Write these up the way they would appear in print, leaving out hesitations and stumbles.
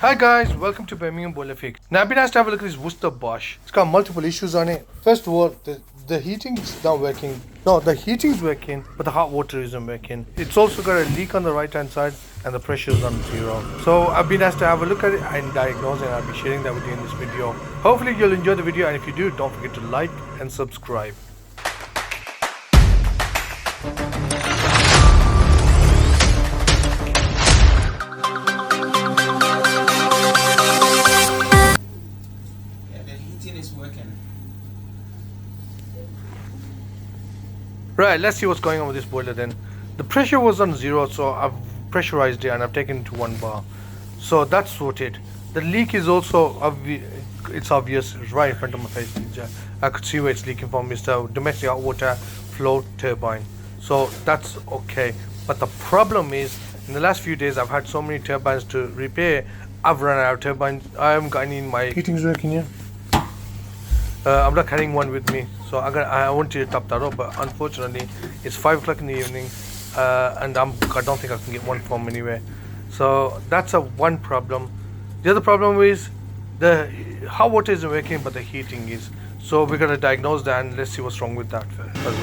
Hi guys, welcome to Birmingham Solihull. Now I've been asked to have a look at this Worcester Bosch. It's got multiple issues on it. First of all, the heating's not working. No, the heating's working, but the hot water isn't working. It's also got a leak on the right hand side and the pressure is on 0. So I've been asked to have a look at it and diagnose it, and I'll be sharing that with you in this video. Hopefully you'll enjoy the video, and if you do, don't forget to like and subscribe. Right, let's see what's going on with this boiler then. The pressure was on 0, so I've pressurized it and I've taken it to 1 bar. So that's sorted. The leak is also it's obvious, it's right in front of my face. I could see where it's leaking from. It's the domestic hot water flow turbine. So that's okay. But the problem is, in the last few days I've had so many turbines to repair, I've run out of turbines. I haven't got any in my... Heating's working, yeah? I'm not carrying one with me, so I want to top that up, but unfortunately it's 5 o'clock in the evening, and I don't think I can get one from anywhere. So that's one problem. The other problem is the hot water isn't working, but the heating is. So we're gonna diagnose that and let's see what's wrong with that as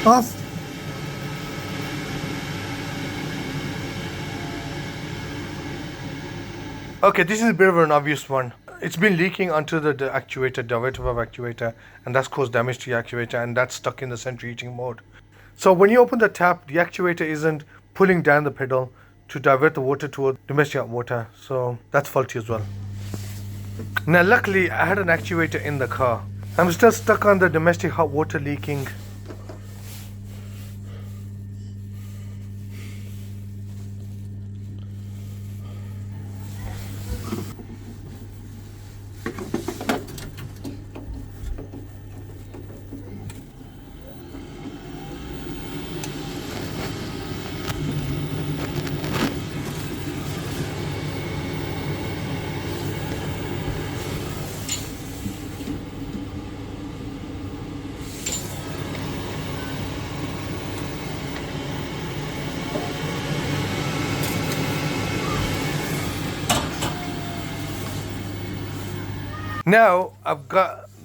well. Off. Okay, this is a bit of an obvious one. It's been leaking onto the actuator, diverter valve actuator, and that's caused damage to the actuator, and that's stuck in the central heating mode. So when you open the tap, the actuator isn't pulling down the pedal to divert the water toward domestic hot water, so that's faulty as well. Now luckily I had an actuator in the car. I'm still stuck on the domestic hot water leaking. Now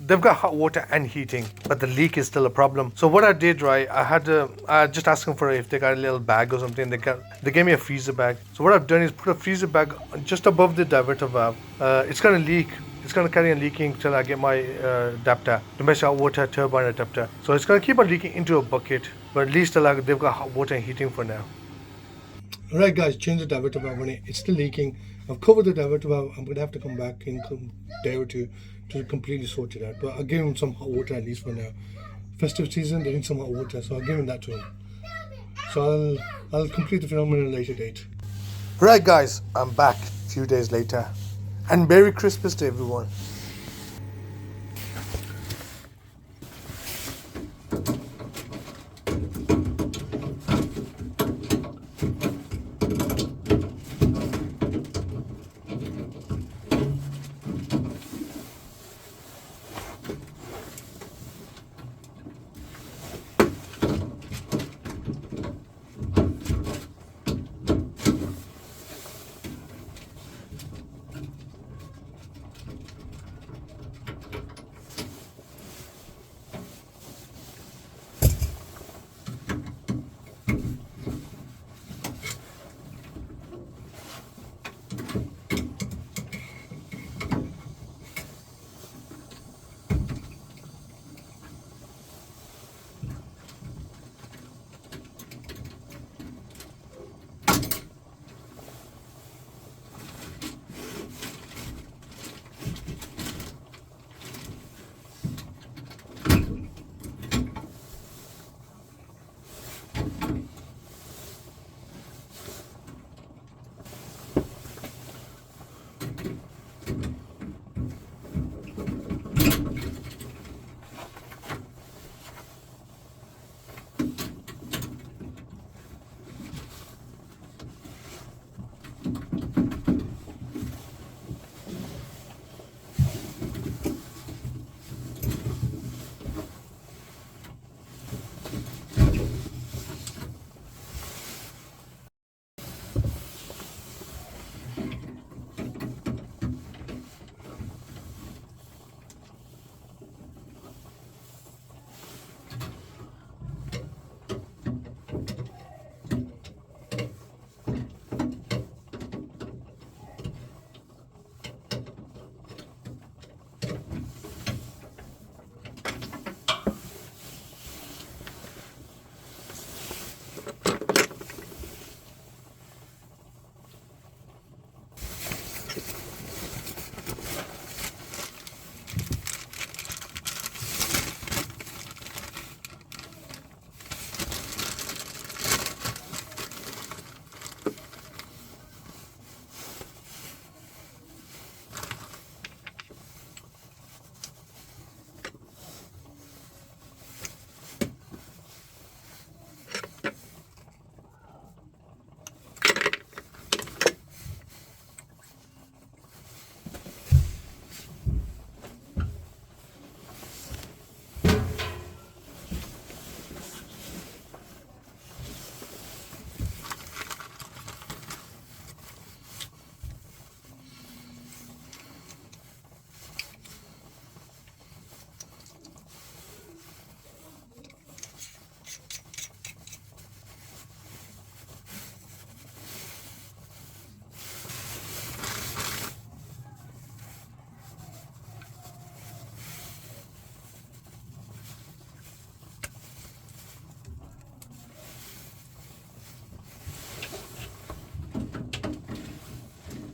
they've got hot water and heating, but the leak is still a problem. So what I did, right, I just asked them for if they got a little bag or something. They gave me a freezer bag. So what I've done is put a freezer bag just above the diverter valve. It's gonna leak. It's gonna carry on leaking till I get my adapter, domestic hot water turbine adapter. So it's gonna keep on leaking into a bucket, but at least they've got hot water and heating for now. Alright guys, change the diverter valve on it. It's still leaking. I've covered the diverter valve. I'm going to have to come back in a day or two to completely sort it out. But I'll give him some hot water at least for now. Festive season, they need some hot water, so I'll give him that to him. So I'll complete the phenomenon at a later date. Right guys, I'm back a few days later. And Merry Christmas to everyone.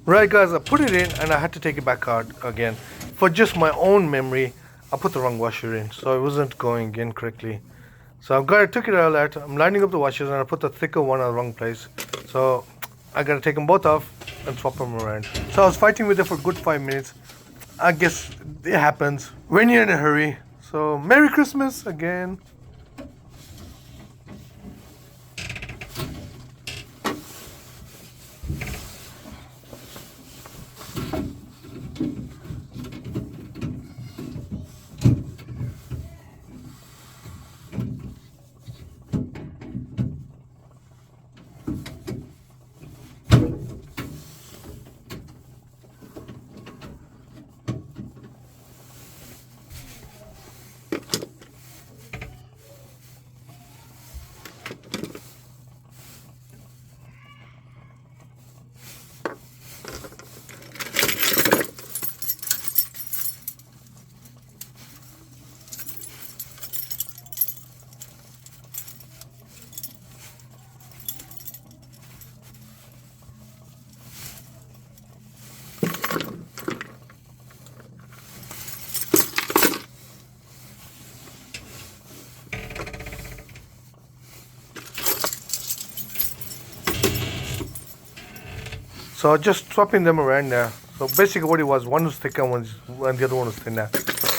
Right guys, I put it in and I had to take it back out again. For just my own memory, I put the wrong washer in, so it wasn't going in correctly. So I took it all out. I'm lining up the washers and I put the thicker one in the wrong place. So I gotta take them both off and swap them around. So I was fighting with it for a good 5 minutes. I guess it happens when you're in a hurry. So Merry Christmas again. So just swapping them around now. So basically what it was, one was thicker and the other one was thinner.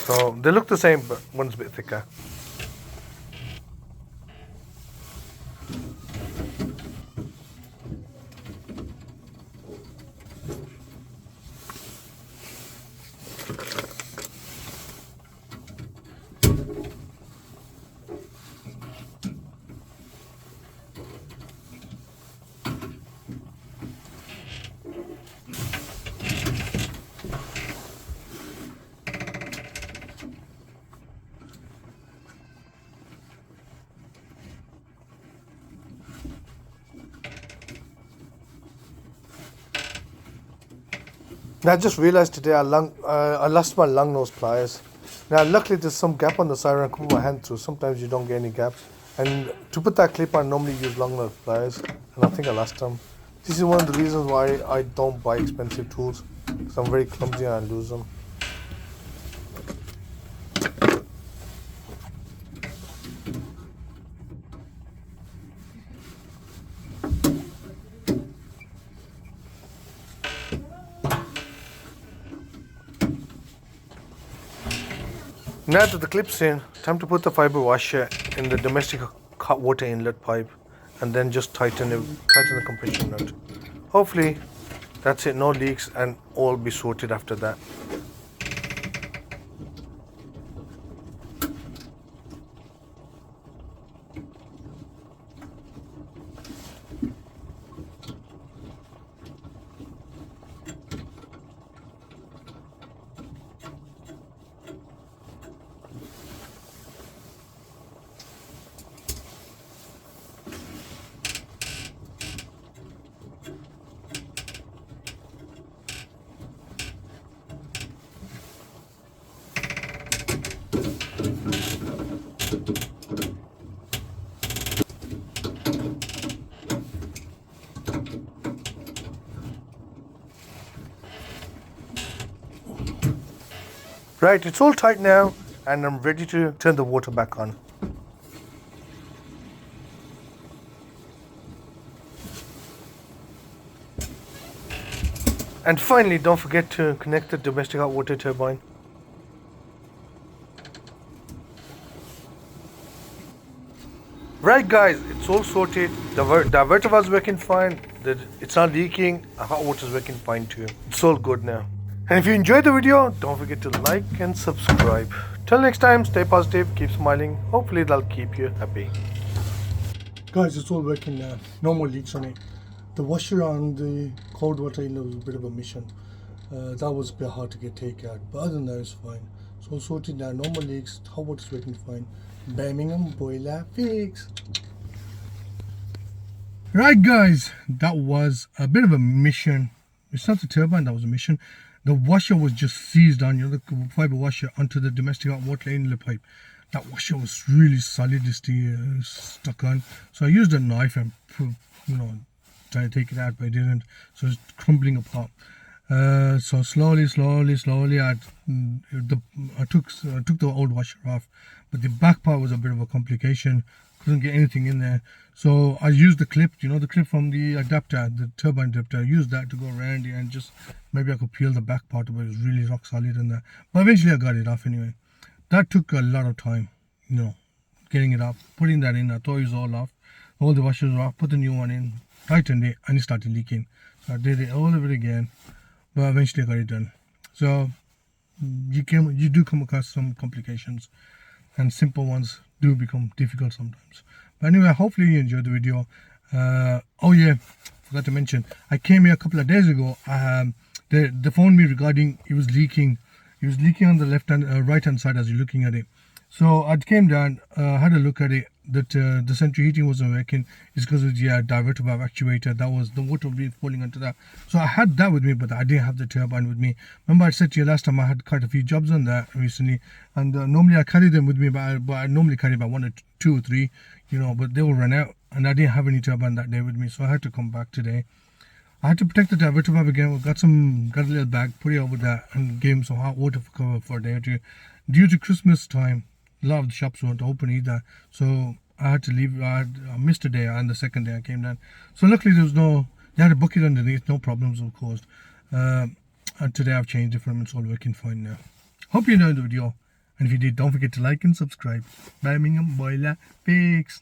So they look the same, but one's a bit thicker. Now I just realized today I lost my long nose pliers. Now luckily there's some gap on the side and I can put my hand through. Sometimes you don't get any gaps. And to put that clip on, I normally use long nose pliers, and I think I lost them. This is one of the reasons why I don't buy expensive tools, because I'm very clumsy and I lose them. Now that the clip's in, time to put the fiber washer in the domestic hot water inlet pipe and then just tighten the compression nut. Hopefully that's it, no leaks, and all be sorted after that. Right, it's all tight now and I'm ready to turn the water back on. And finally, don't forget to connect the domestic hot water turbine. Right guys, it's all sorted. The diverter was working fine. It's not leaking. The hot water is working fine too. It's all good now. And if you enjoyed the video, don't forget to like and subscribe. Till next time, stay positive, keep smiling. Hopefully that'll keep you happy. Guys, it's all working now. No more leaks on it. The washer on the cold water inlet was a bit of a mission. That was a bit hard to take out, but other than that, it's fine. It's all sorted now. No more leaks. Hot water's working fine. Birmingham boiler fix. Right guys, that was a bit of a mission. It's not the turbine that was a mission. The washer was just seized on, the fiber washer onto the domestic hot water inlet pipe. That washer was really solidly stuck on. So I used a knife and try to take it out, but it didn't. So it's crumbling apart. So slowly, I took the old washer off, but the back part was a bit of a complication. Couldn't get anything in there. So I used the clip, the clip from the adapter, the turbine adapter. I used that to go around it and just maybe I could peel the back part, but it was really rock solid in there. But eventually I got it off anyway. That took a lot of time, getting it up, putting that in. I thought it was all off. All the washers were off, put the new one in, tightened it, and it started leaking. So I did it all over again, but eventually I got it done. So you do come across some complications, and simple ones do become difficult sometimes. But anyway, hopefully you enjoyed the video. Oh yeah, forgot to mention, I came here a couple of days ago. They phoned me regarding it was leaking. It was leaking on the right hand side as you're looking at it. So I came down, had a look at it. That the central heating wasn't working. It's because of the diverter valve actuator. That was the water was falling onto that. So I had that with me, but I didn't have the turbine with me. Remember I said to you last time I had quite a few jobs on that recently, and normally I carry them with me, but I normally carry about 1 or 2 or 3, but they will run out, and I didn't have any turbine that day with me, so I had to come back today. I had to protect the diverter valve again. Got a little bag, put it over that, and gave him some hot water for cover for a day or two. Due to Christmas time, a lot of the shops weren't open either, so I had to leave. I missed a day, and the second day I came down. So luckily they had a bucket underneath, no problems were caused. And today I've changed it for them, it's all working fine now. Hope you enjoyed the video, and if you did, don't forget to like and subscribe. Birmingham Boiler Fix.